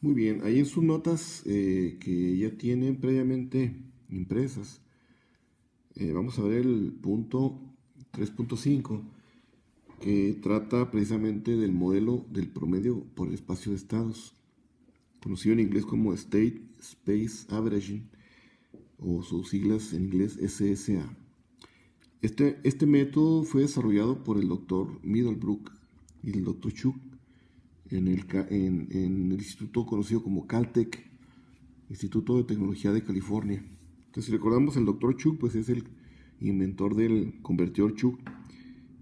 Muy bien, ahí en sus notas que ya tienen previamente impresas, vamos a ver el punto 3.5 que trata precisamente del modelo del promedio por el espacio de estados, conocido en inglés como State Space Averaging o sus siglas en inglés SSA. Este método fue desarrollado por el doctor Middlebrook y el doctor Chuck en el instituto conocido como Caltech, Instituto de Tecnología de California. Entonces, si recordamos, el doctor Chuck pues es el inventor del convertidor Chuck,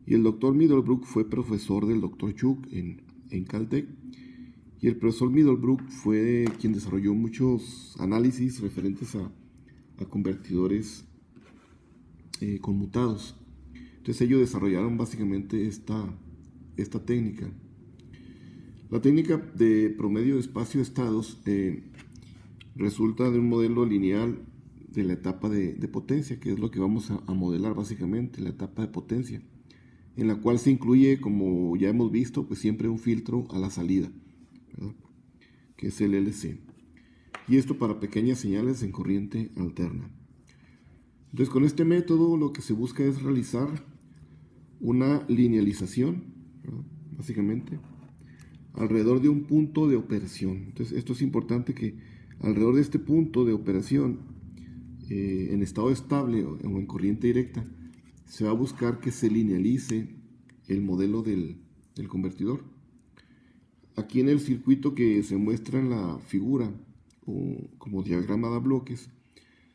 y el doctor Middlebrook fue profesor del doctor Chuck en Caltech, y el profesor Middlebrook fue quien desarrolló muchos análisis referentes a convertidores conmutados. Entonces ellos desarrollaron básicamente esta técnica. La técnica de promedio de espacio de estados resulta de un modelo lineal de la etapa de potencia, que es lo que vamos a modelar básicamente, la etapa de potencia, en la cual se incluye, como ya hemos visto, pues siempre un filtro a la salida, ¿verdad?, que es el LC. Y esto para pequeñas señales en corriente alterna. Entonces, con este método lo que se busca es realizar una linealización, ¿verdad?, básicamente, alrededor de un punto de operación. Entonces, esto es importante, que alrededor de este punto de operación, en estado estable o en corriente directa, se va a buscar que se linealice el modelo del convertidor. Aquí en el circuito que se muestra en la figura, o como diagrama de bloques,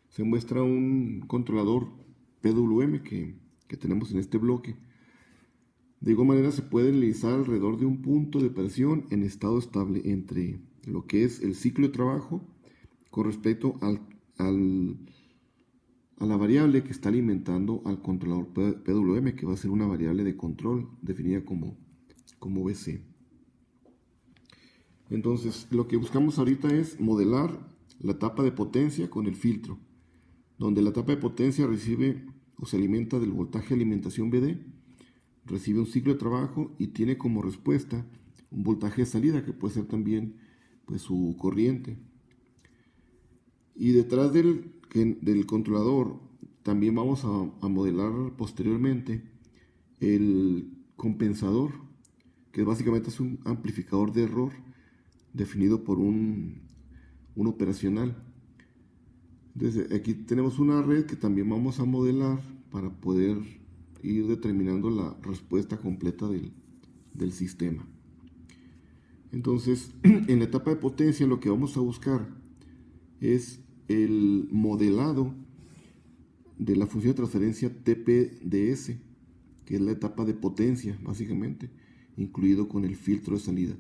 se muestra un controlador PWM que tenemos en este bloque. De igual manera se puede realizar alrededor de un punto de operación en estado estable entre lo que es el ciclo de trabajo con respecto a la variable que está alimentando al controlador PWM, que va a ser una variable de control definida como BC. Entonces, lo que buscamos ahorita es modelar la etapa de potencia con el filtro, donde la etapa de potencia recibe o se alimenta del voltaje de alimentación BD, recibe un ciclo de trabajo y tiene como respuesta un voltaje de salida, que puede ser también pues su corriente. Y detrás del controlador también vamos a modelar posteriormente el compensador, que básicamente es un amplificador de error definido por un operacional. Entonces aquí tenemos una red que también vamos a modelar para poder ir determinando la respuesta completa del sistema. Entonces, en la etapa de potencia lo que vamos a buscar es el modelado de la función de transferencia TPDS, que es la etapa de potencia, básicamente, incluido con el filtro de salida.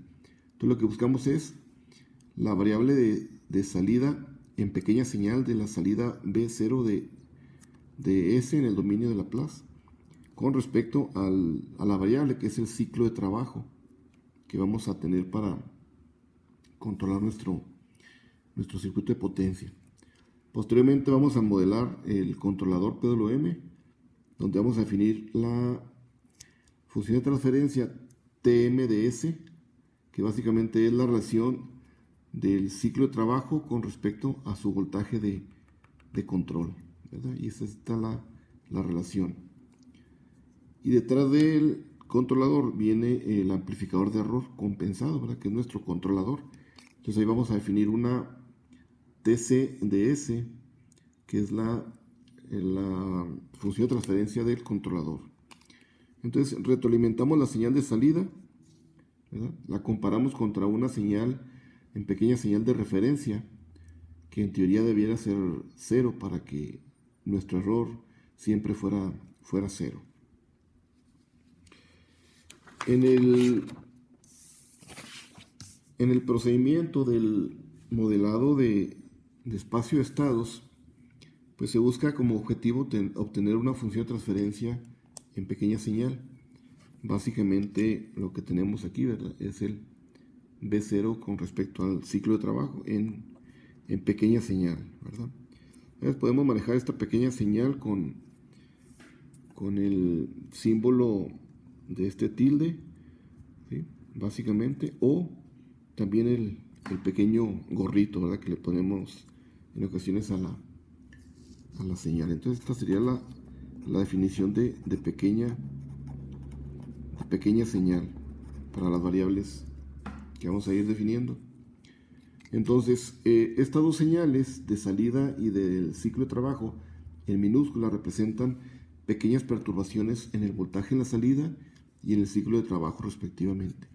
Entonces lo que buscamos es la variable de salida en pequeña señal de la salida B0 de S en el dominio de Laplace, con respecto a la variable que es el ciclo de trabajo que vamos a tener para controlar nuestro circuito de potencia. Posteriormente vamos a modelar el controlador PWM, donde vamos a definir la función de transferencia TMDS, que básicamente es la relación del ciclo de trabajo con respecto a su voltaje de control, ¿verdad? Y esa está la relación. Y detrás del controlador viene el amplificador de error compensado, ¿verdad?, que es nuestro controlador. Entonces ahí vamos a definir una TCDS, que es la función de transferencia del controlador. Entonces retroalimentamos la señal de salida, ¿verdad?, la comparamos contra una señal en pequeña señal de referencia, que en teoría debiera ser 0 para que nuestro error siempre fuera 0. En el procedimiento del modelado de espacio de estados, pues se busca como objetivo obtener una función de transferencia en pequeña señal. Básicamente lo que tenemos aquí, ¿verdad?, es el B0 con respecto al ciclo de trabajo en pequeña señal, ¿verdad? Entonces podemos manejar esta pequeña señal con el símbolo de este tilde, ¿sí?, básicamente, o también el pequeño gorrito, ¿verdad?, que le ponemos en ocasiones a la señal. Entonces esta sería la definición de pequeña señal para las variables que vamos a ir definiendo. Entonces, estas dos señales de salida y del ciclo de trabajo en minúscula representan pequeñas perturbaciones en el voltaje en la salida y en el ciclo de trabajo respectivamente.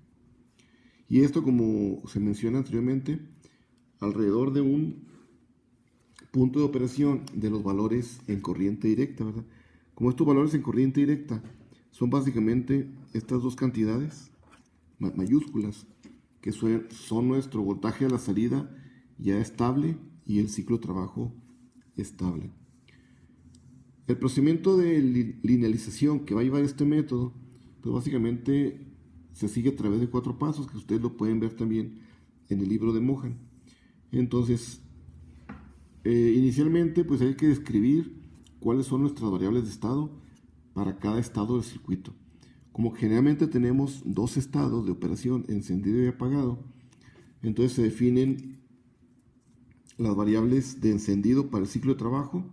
Y esto, como se menciona anteriormente, alrededor de un punto de operación de los valores en corriente directa, ¿verdad? Como estos valores en corriente directa son básicamente estas dos cantidades mayúsculas, que son nuestro voltaje a la salida ya estable y el ciclo de trabajo estable. El procedimiento de linealización que va a llevar este método, pues básicamente se sigue a través de 4 pasos, que ustedes lo pueden ver también en el libro de Mohan. Entonces, inicialmente pues hay que describir cuáles son nuestras variables de estado para cada estado del circuito. Como generalmente tenemos 2 estados de operación, encendido y apagado, entonces se definen las variables de encendido para el ciclo de trabajo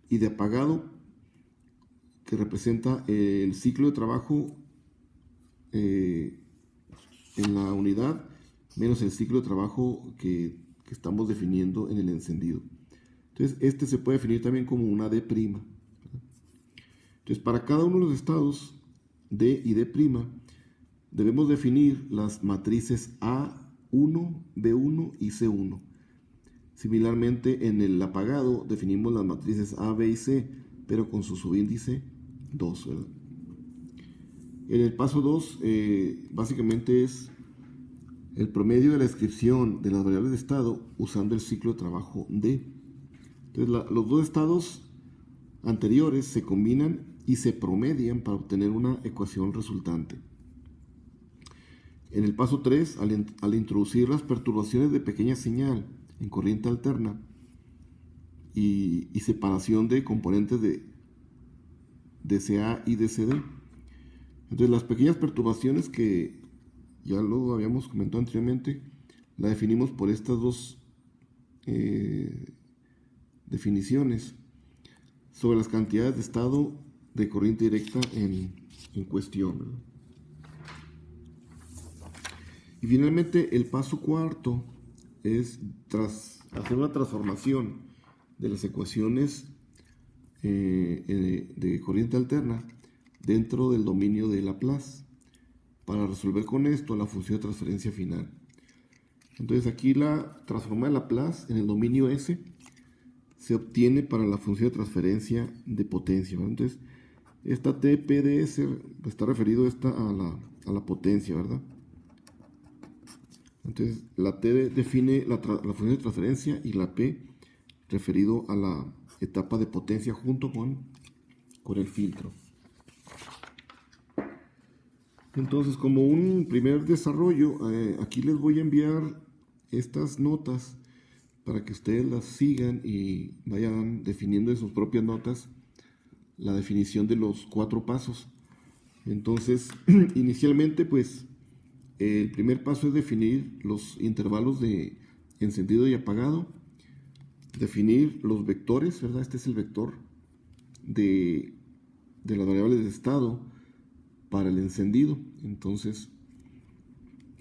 y de apagado, que representa el ciclo de trabajo en la unidad menos el ciclo de trabajo que estamos definiendo en el encendido. Entonces este se puede definir también como una D'. Entonces para cada uno de los estados D y D' debemos definir las matrices A1, B1 y C1. Similarmente, en el apagado definimos las matrices A, B y C, pero con su subíndice 2, ¿verdad? En el paso 2, básicamente es el promedio de la descripción de las variables de estado usando el ciclo de trabajo D. Entonces, los dos estados anteriores se combinan y se promedian para obtener una ecuación resultante. En el paso 3, al introducir las perturbaciones de pequeña señal en corriente alterna y separación de componentes de DCA y DCD, entonces las pequeñas perturbaciones, que ya lo habíamos comentado anteriormente, la definimos por estas dos definiciones sobre las cantidades de estado de corriente directa en cuestión, ¿verdad? Y finalmente el paso 4 es tras hacer una transformación de las ecuaciones de corriente alterna dentro del dominio de Laplace para resolver con esto la función de transferencia final. Entonces aquí la transforma de Laplace en el dominio S se obtiene para la función de transferencia de potencia, ¿verdad? Entonces esta TPDS está referido a la potencia, ¿verdad? Entonces la T define la función de transferencia y la P referido a la etapa de potencia junto con el filtro. Entonces, como un primer desarrollo, aquí les voy a enviar estas notas para que ustedes las sigan y vayan definiendo en sus propias notas la definición de los 4 pasos. Entonces, inicialmente, pues, el primer paso es definir los intervalos de encendido y apagado, definir los vectores, ¿verdad? Este es el vector de las variables de estado para el encendido. Entonces,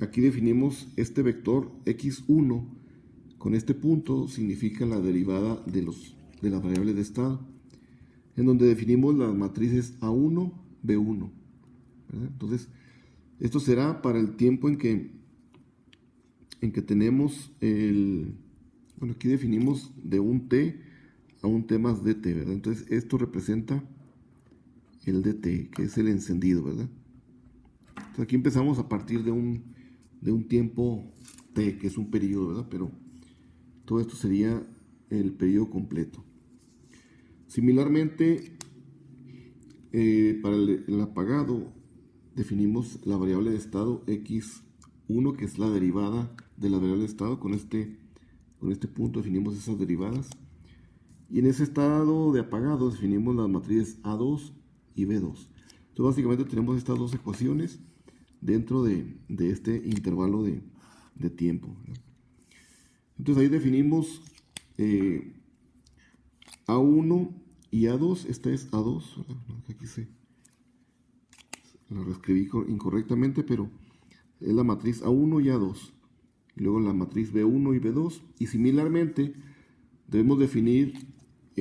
aquí definimos este vector x1 con este punto, significa la derivada de las variables de estado, en donde definimos las matrices A1, B1, ¿verdad? Entonces, esto será para el tiempo en que tenemos bueno, aquí definimos de un t a un t más dt, ¿verdad? Entonces, esto representa el dt, que es el encendido, ¿verdad? Entonces, aquí empezamos a partir de un tiempo t, que es un periodo, ¿verdad? Pero todo esto sería el periodo completo. Similarmente, para el apagado, definimos la variable de estado x1, que es la derivada de la variable de estado. Con este punto definimos esas derivadas. Y en ese estado de apagado definimos las matrices A2 y B2. Entonces, básicamente tenemos estas dos ecuaciones dentro de este intervalo de tiempo, ¿verdad? Entonces ahí definimos A1 y A2. Esta es A2. Aquí la reescribí incorrectamente, pero es la matriz A1 y A2. Y luego la matriz B1 y B2. Y similarmente debemos definir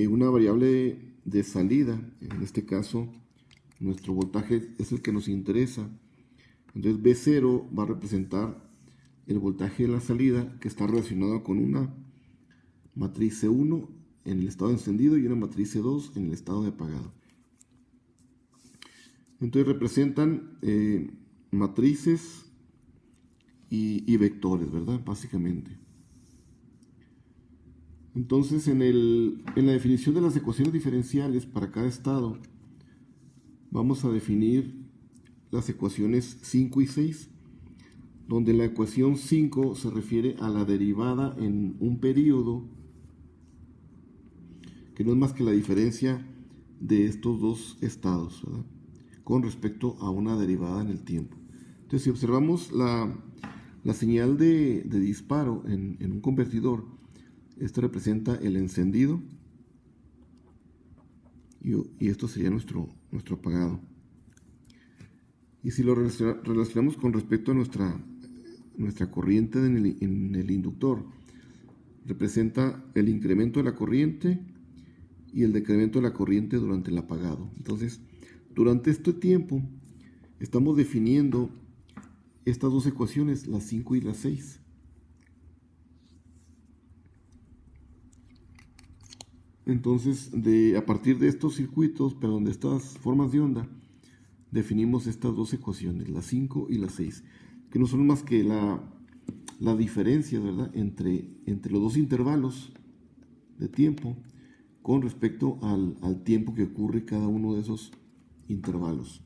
una variable de salida. En este caso, nuestro voltaje es el que nos interesa. Entonces B0 va a representar el voltaje de la salida, que está relacionado con una matriz C1 en el estado de encendido y una matriz C2 en el estado de apagado. Entonces representan matrices y vectores, ¿verdad? Básicamente. Entonces en la definición de las ecuaciones diferenciales para cada estado, vamos a definir las ecuaciones 5 y 6, donde la ecuación 5 se refiere a la derivada en un periodo, que no es más que la diferencia de estos dos estados, ¿verdad?, con respecto a una derivada en el tiempo. Entonces, si observamos la señal de disparo en un convertidor, esto representa el encendido y esto sería nuestro apagado. Y si lo relacionamos con respecto a nuestra corriente en el inductor, representa el incremento de la corriente y el decremento de la corriente durante el apagado. Entonces, durante este tiempo estamos definiendo estas dos ecuaciones, las 5 y las 6. Entonces, a partir de estos circuitos, perdón, de estas formas de onda, definimos estas dos ecuaciones, las 5 y las 6, que no son más que la diferencia, ¿verdad?, entre los dos intervalos de tiempo con respecto al tiempo que ocurre cada uno de esos intervalos.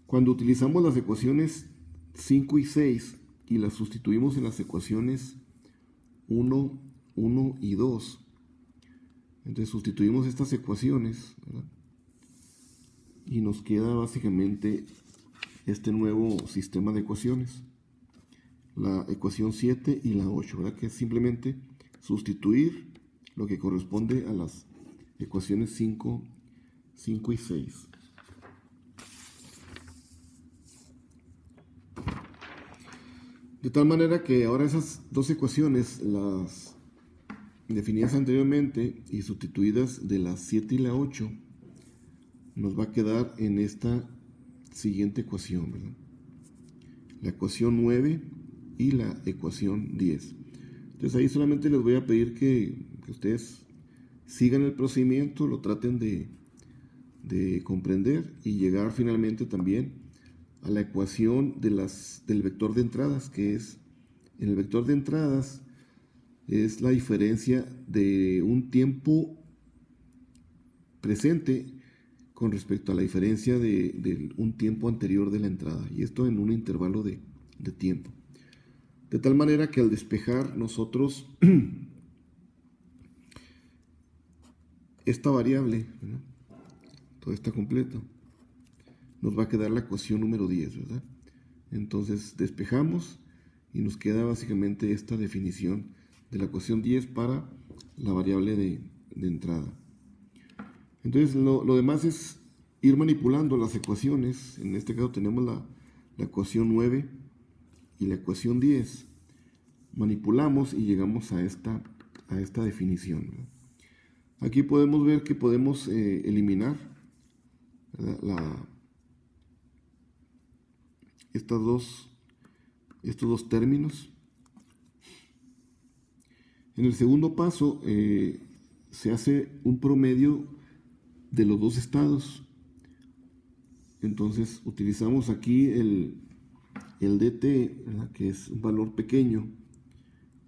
Cuando utilizamos las ecuaciones 5 y 6 y las sustituimos en las ecuaciones 1, 1 y 2, entonces sustituimos estas ecuaciones, ¿verdad?, y nos queda básicamente este nuevo sistema de ecuaciones, la ecuación 7 y la 8, ¿verdad?, que es simplemente sustituir lo que corresponde a las ecuaciones 5 y 6. De tal manera que ahora esas dos ecuaciones, las definidas anteriormente y sustituidas de la 7 y la 8, nos va a quedar en esta siguiente ecuación, ¿verdad?, la ecuación 9 y la ecuación 10. Entonces ahí solamente les voy a pedir que ustedes sigan el procedimiento, lo traten de comprender y llegar finalmente también a la ecuación del vector de entradas, que es, en el vector de entradas es la diferencia de un tiempo presente con respecto a la diferencia de un tiempo anterior de la entrada, y esto en un intervalo de tiempo. De tal manera que al despejar nosotros esta variable, ¿verdad?, todo está completo, nos va a quedar la ecuación número 10, ¿verdad? Entonces despejamos y nos queda básicamente esta definición de la ecuación 10 para la variable de entrada. Entonces lo demás es ir manipulando las ecuaciones. En este caso tenemos la ecuación 9 y la ecuación 10. Manipulamos y llegamos a esta definición, ¿verdad? Aquí podemos ver que podemos eliminar, ¿verdad?, estos dos términos. En el segundo paso se hace un promedio de los dos estados. Entonces utilizamos aquí el dt, ¿verdad?, que es un valor pequeño.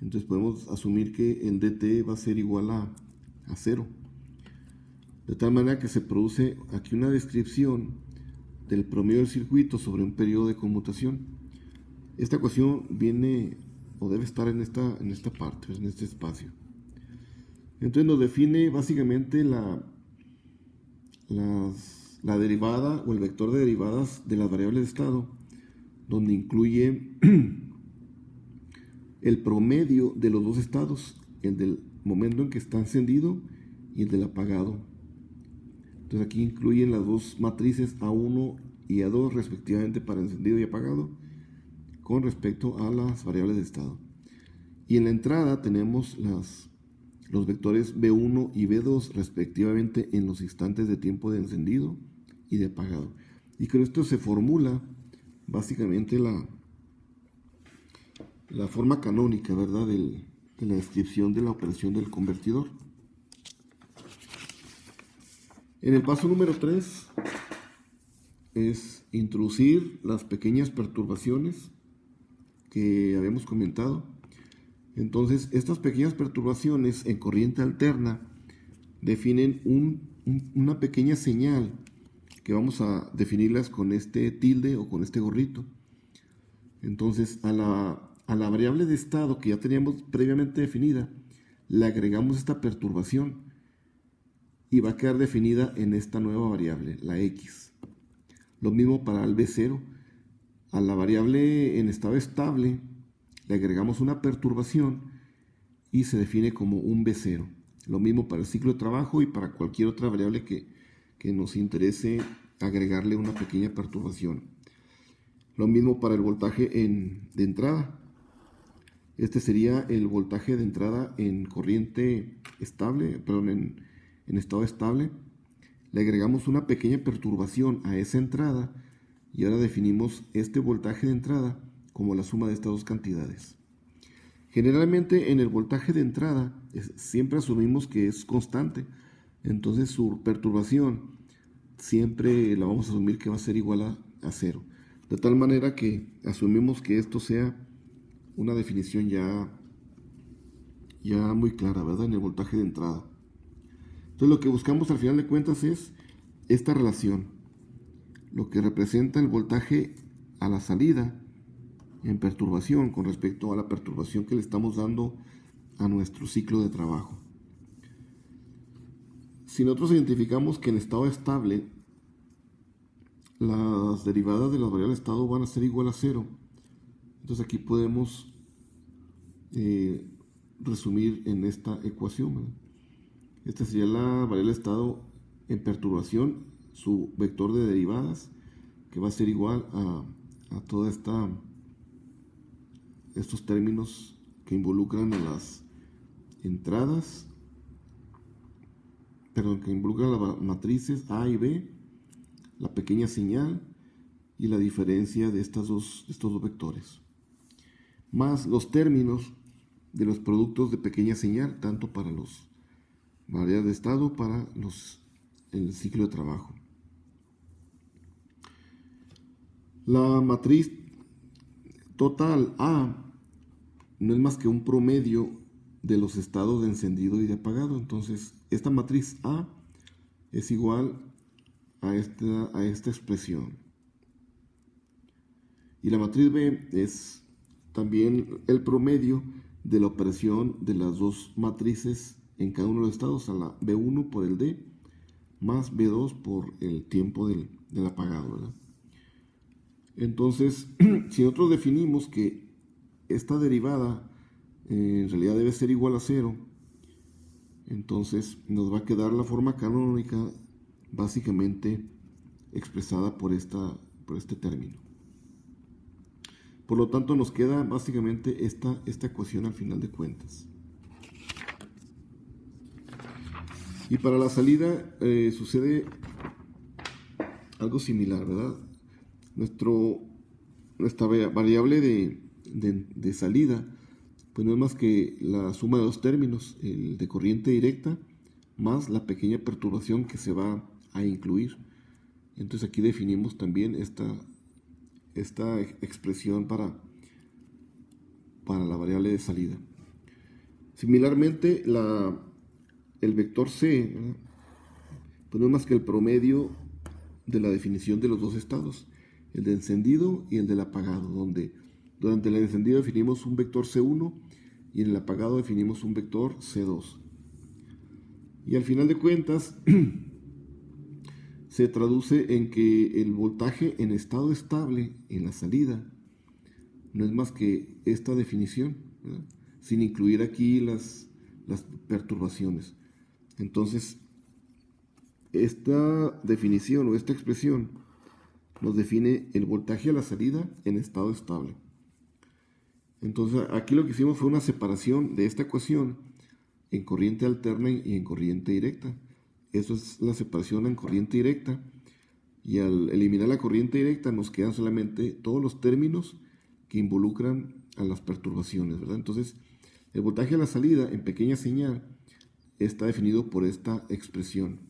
Entonces podemos asumir que el dt va a ser igual a 0. De tal manera que se produce aquí una descripción del promedio del circuito sobre un periodo de conmutación. Esta ecuación viene o debe estar en esta parte, en este espacio. Entonces nos define básicamente la derivada o el vector de derivadas de las variables de estado, donde incluye el promedio de los dos estados, el del momento en que está encendido y el del apagado. Entonces aquí incluyen las dos matrices A1 y A2 respectivamente para encendido y apagado con respecto a las variables de estado. Y en la entrada tenemos los vectores B1 y B2 respectivamente en los instantes de tiempo de encendido y de apagado. Y con esto se formula básicamente la forma canónica, ¿verdad?, de la descripción de la operación del convertidor. En el paso número 3 es introducir las pequeñas perturbaciones que habíamos comentado. Entonces, estas pequeñas perturbaciones en corriente alterna definen una pequeña señal que vamos a definirlas con este tilde o con este gorrito. Entonces, a la variable de estado que ya teníamos previamente definida, le agregamos esta perturbación y va a quedar definida en esta nueva variable, la x. Lo mismo para el B0. A la variable en estado estable le agregamos una perturbación y se define como un B0. Lo mismo para el ciclo de trabajo y para cualquier otra variable que nos interese agregarle una pequeña perturbación. Lo mismo para el voltaje de entrada. Este sería el voltaje de entrada en corriente estable, perdón, en estado estable. Le agregamos una pequeña perturbación a esa entrada y ahora definimos este voltaje de entrada como la suma de estas dos cantidades. Generalmente en el voltaje de entrada siempre asumimos que es constante, entonces su perturbación siempre la vamos a asumir que va a ser igual a 0. De tal manera que asumimos que esto sea una definición ya muy clara, ¿verdad?, en el voltaje de entrada. Entonces lo que buscamos al final de cuentas es esta relación, lo que representa el voltaje a la salida en perturbación con respecto a la perturbación que le estamos dando a nuestro ciclo de trabajo. Si nosotros identificamos que en estado estable las derivadas de las variables de estado van a ser igual a 0, entonces aquí podemos resumir en esta ecuación, ¿verdad? Esta sería la variable de estado en perturbación, su vector de derivadas, que va a ser igual a toda estos términos que involucran a las entradas, que involucran las matrices A y B, la pequeña señal y la diferencia de estos dos vectores, más los términos de los productos de pequeña señal, tanto para los variables de estado para el ciclo de trabajo. La matriz total A no es más que un promedio de los estados de encendido y de apagado. Entonces, esta matriz A es igual a esta expresión. Y la matriz B es también el promedio de la operación de las dos matrices en cada uno de los estados, a la B1 por el D más B2 por el tiempo del apagado, ¿verdad? Entonces, si nosotros definimos que esta derivada en realidad debe ser igual a 0, entonces nos va a quedar la forma canónica básicamente expresada por este término. Por lo tanto, nos queda básicamente esta ecuación al final de cuentas. Y para la salida sucede algo similar, ¿verdad? Nuestra variable de salida, pues no es más que la suma de dos términos, el de corriente directa más la pequeña perturbación que se va a incluir. Entonces aquí definimos también esta expresión para la variable de salida. Similarmente, el vector C, ¿verdad?, pues no es más que el promedio de la definición de los dos estados, el de encendido y el del apagado, donde durante el encendido definimos un vector C1 y en el apagado definimos un vector C2. Y al final de cuentas se traduce en que el voltaje en estado estable en la salida no es más que esta definición, ¿verdad? Sin incluir aquí las perturbaciones. Entonces, esta definición o esta expresión nos define el voltaje a la salida en estado estable. Entonces, aquí lo que hicimos fue una separación de esta ecuación en corriente alterna y en corriente directa. Eso es la separación en corriente directa. Y al eliminar la corriente directa nos quedan solamente todos los términos que involucran a las perturbaciones, ¿verdad? Entonces, el voltaje a la salida en pequeña señal está definido por esta expresión.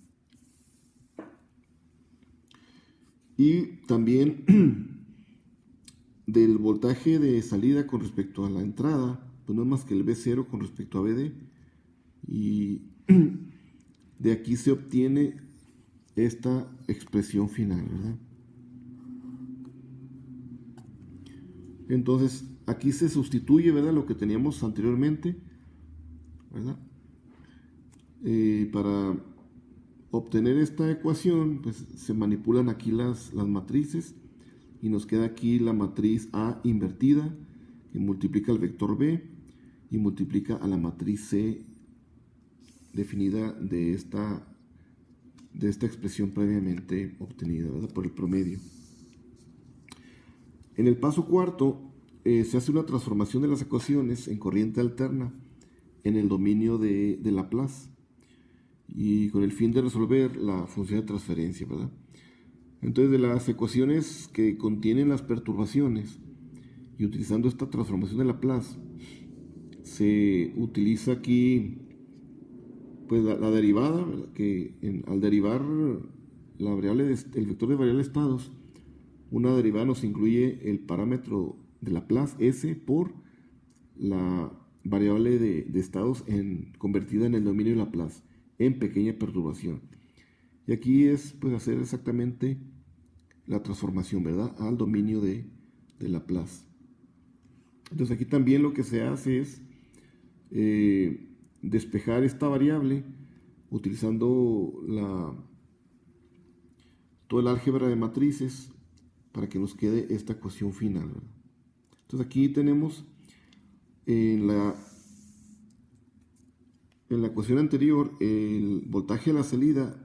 Y también del voltaje de salida con respecto a la entrada, pues no es más que el V0 con respecto a VD. Y de aquí se obtiene esta expresión final, ¿verdad? Entonces, aquí se sustituye, ¿verdad?, lo que teníamos anteriormente, ¿verdad? Para obtener esta ecuación, pues se manipulan aquí las matrices y nos queda aquí la matriz A invertida, que multiplica el vector B y multiplica a la matriz C definida de esta expresión previamente obtenida, ¿verdad?, por el promedio. En el paso cuarto se hace una transformación de las ecuaciones en corriente alterna en el dominio de Laplace y con el fin de resolver la función de transferencia, ¿verdad? Entonces, de las ecuaciones que contienen las perturbaciones y utilizando esta transformación de Laplace, se utiliza aquí pues la derivada, ¿verdad?, que al derivar el vector de variable de estados, una derivada nos incluye el parámetro de Laplace S por la variable de estados convertida en el dominio de Laplace en pequeña perturbación. Y aquí es pues hacer exactamente la transformación, ¿verdad?, al dominio de Laplace. Entonces aquí también lo que se hace es despejar esta variable utilizando todo el álgebra de matrices para que nos quede esta ecuación final, ¿verdad? Entonces aquí tenemos en la ecuación anterior el voltaje a la salida,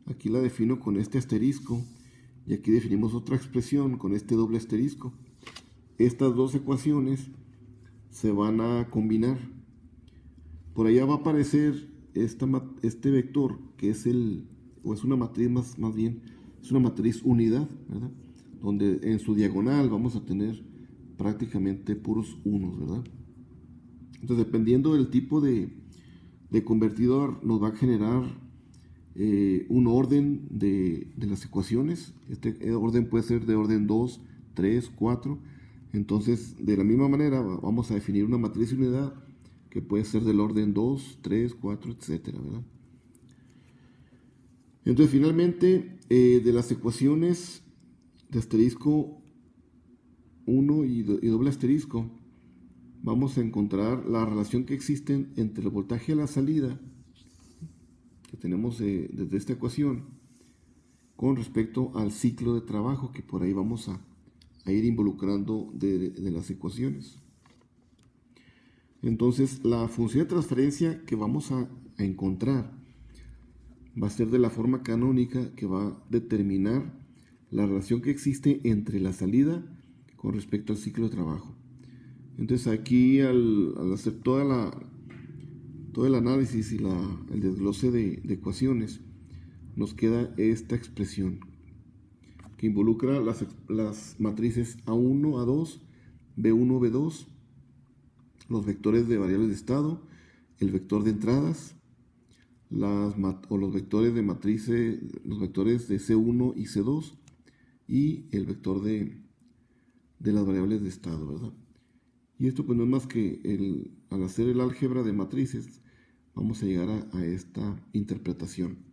aquí la defino con este asterisco y aquí definimos otra expresión con este doble asterisco. Estas dos ecuaciones se van a combinar. Por allá va a aparecer este vector que es una matriz más bien, es una matriz unidad, ¿verdad?, donde en su diagonal vamos a tener prácticamente puros unos, ¿verdad? Entonces, dependiendo del tipo de convertidor, nos va a generar un orden de las ecuaciones. Este orden puede ser de orden 2, 3, 4. Entonces, de la misma manera, vamos a definir una matriz unidad que puede ser del orden 2, 3, 4, etcétera, ¿verdad? Entonces, finalmente, de las ecuaciones de asterisco 1 y doble asterisco, vamos a encontrar la relación que existe entre el voltaje a la salida que tenemos desde esta ecuación con respecto al ciclo de trabajo, que por ahí vamos a ir involucrando de las ecuaciones. Entonces, la función de transferencia que vamos a encontrar va a ser de la forma canónica que va a determinar la relación que existe entre la salida con respecto al ciclo de trabajo. Entonces aquí al hacer todo el análisis y el desglose de ecuaciones, nos queda esta expresión que involucra las matrices A1, A2, B1, B2, los vectores de variables de estado, el vector de entradas, los vectores de matrices, los vectores de C1 y C2 y el vector de las variables de estado, ¿verdad? Y esto pues no es más que al hacer el álgebra de matrices vamos a llegar a esta interpretación.